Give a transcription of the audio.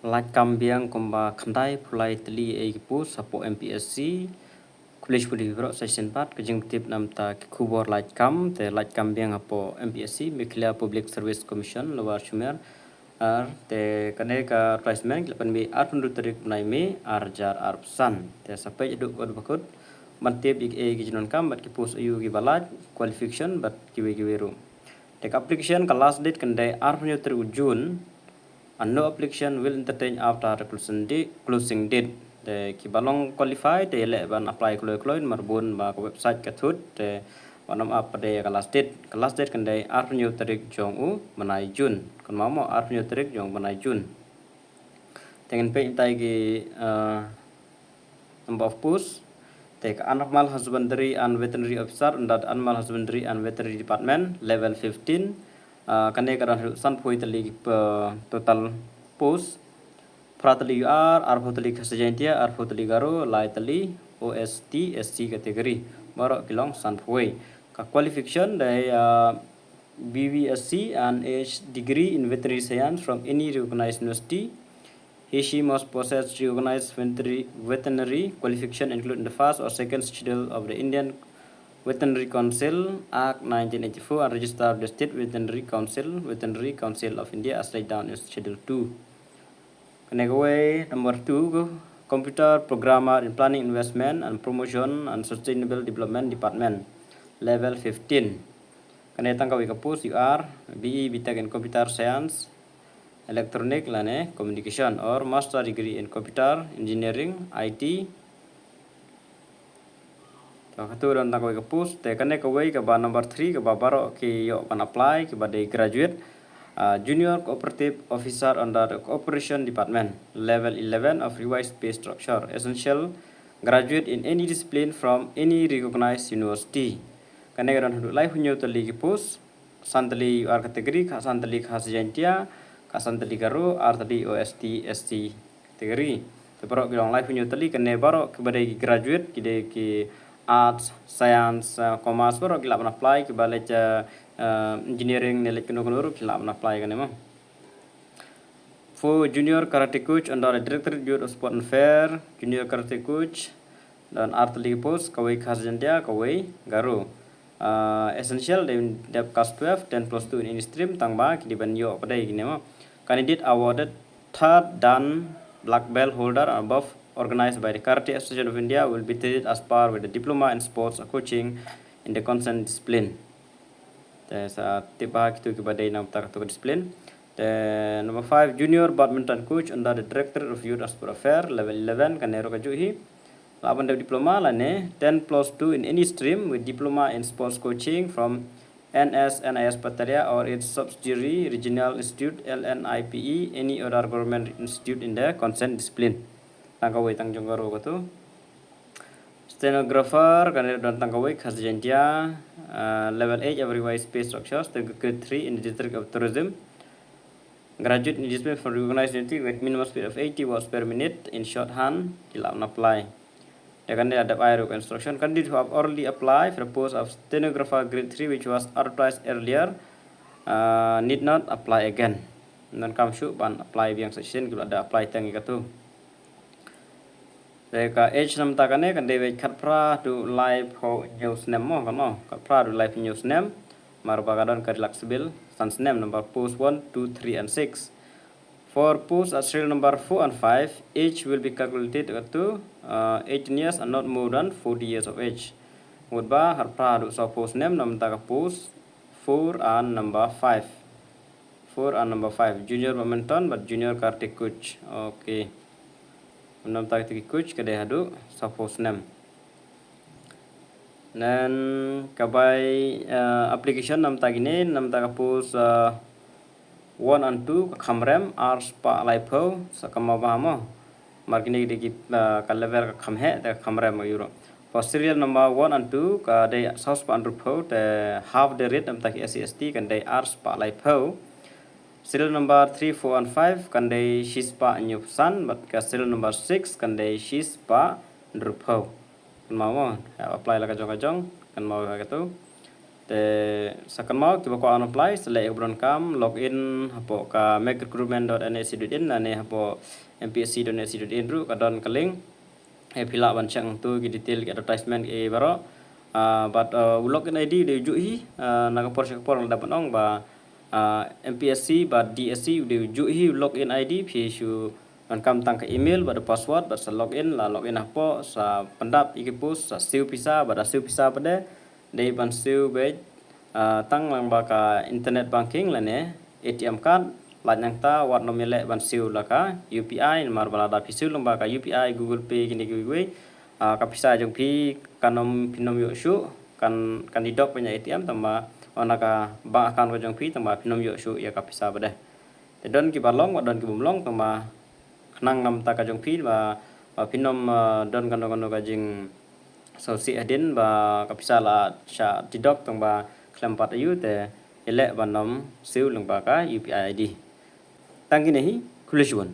LAITKAM biang komba khandai phulai Tylli pu sapo MPSC College Pudi Bro Session 4 kejeng tip nam ta kubor LAITKAM te LAITKAM biang apo MPSC Miklia Public Service Commission Luar Sumer te kane ka placement lepan bi arpundu tarik nai me arjar arpsan te sampai eduk kod bakut mantip gijinon kam bat kipus ayu gi balat qualification bat kiwe room te application ka last date kandai arpundu tarik June. And no application will entertain after the closing date. The kibalong qualify the ban apply kloin marbun ba website katut the wanam up pada last date kan day arnyo tarik jong u manai June kan mamo arnyo tarik jong manai June tengen pe intai gi number of posts take animal husbandry and veterinary officer under animal husbandry and veterinary department level 15 kane karan san poi tali total post pratali UR arphotali khasajantia arphotali garo laitali OST SC category borok kilong san poi ka qualification dai BVSC and H degree in veterinary science from any recognized university. He must possess recognized veterinary qualification including the first or second schedule of the Indian Veterinary Council Act 1984 and register the State Veterinary Council of India as laid down in Schedule 2. Away, number 2, Computer Programmer in Planning, Investment and Promotion and Sustainable Development Department, Level 15. Kanetangkawi kapus UR BE BTech in Computer Science, Electronic lane Communication or Master Degree in Computer Engineering IT. Katuran tangkawi kapus te kanekawai ke ba number 3 ke ba baro ki yo pan apply ke ba de graduate junior cooperative officer under the cooperation department level 11 of revised pay structure essential graduate in any discipline from any recognized university kanekaran hundu life hunyo tali ki post santali ar kategori ka santali khas jantia ka santali garo ar tadi OST SC kategori te baro bilong life hunyo tali kane baro ke ba de graduate ki arts, science, commerce, baru kita akan apply ke balik engineering, nilai kenur kita akan apply kan emang. For junior karate coach under the Directorate Bureau of Sport and Fair, junior karate coach dan artillery post kawai khas jantia kawai garu. Essential they have class 12, 10 plus 2 in any stream tangba di banyo pada ini emang. Candidate awarded third dan black belt holder above organized by the Karate Association of India will be treated as par with the diploma in sports coaching in the concerned discipline. There's a tiba kitu kepada nam tak discipline. Then number 5 junior badminton coach under the Director of Youth and Sport Affairs level 11 kanero kajuhi. Laban dapat diploma lane 10 plus 2 in any stream with diploma in sports coaching from NIS Pataria or its subsidiary regional institute LNIPE any other government institute in the concerned discipline. Tangkawai tangjong garo katu stenographer kanir dan tangkawai khas jantia level 8 of revised pay structures grade 3 in the district of tourism graduate in discipline from recognized university with minimum speed of 80 words per minute in shorthand kila apply dan ada aero instruction candidate who have already applied for the post of stenographer grade 3 which was advertised earlier need not apply again dan kamshu ban apply biang section kalau ada apply tangi katu. Reka H nam takane kan dewe katpra to live ho news name mo kan mo katpra to live news name marubagadan flexible sans name number post 1 2 3 and 6 for post at serial number 4 and 5 age will be calculated to 18 years and not more than 40 years of age mudba harpra to so post name nam taka post 4 and number 5 junior badminton but junior karate coach okay nam tak tiki coach kedai hadu suppose nam dan kabai application nam tak ini nam tak kapus 1 and 2 kamrem ars pa laipo sakama bahamo markini diki ka level ka khamhe ta kamrem euro for serial number 1 and 2 ka dai saus pa andrupo te half the rate nam tak SCST kan dai ars pa laipo. Serial number 3, 4 and 5 kandai shispa nyupsan but serial number 6 kandai shispa drupau. Kan mau apply la kajong kan mau gitu. te second mau kita ko on apply select obron kam login hapo ka makerecruitment.nic.in ane hapo mpsc.nic.in ru kadon kaling pila ban chang tu ki detail ki advertisement e baro but login ID de ju hi na ka por dapat ong ba MPSC ba DSC de ju hi login ID phi su kan kam tang ka email ba password ba sa login la login hapo sa pendap ikipus sa siu pisa ba da siu pisa pada de ban siu be tang lang ba ka internet banking la ne ATM card la nang ta wat no mele ban siu la ka UPI mar bala da phi lang ba ka UPI Google Pay kini kiwei ka pisa jong phi kanom pinom yo shu kan didok punya ATM tamba onaka bank account ko jong phi tamba pinom yo shu ya ka pisa bade te don ki balong wa don ki bumlong tamba nang nam ta ka jong phi ba pinom don kan ka jing so si adin ba kapisa la sha tidok tong ba klampat ayu te ele banom siu lung ba ka UPI ID tang kini hi khublei shibun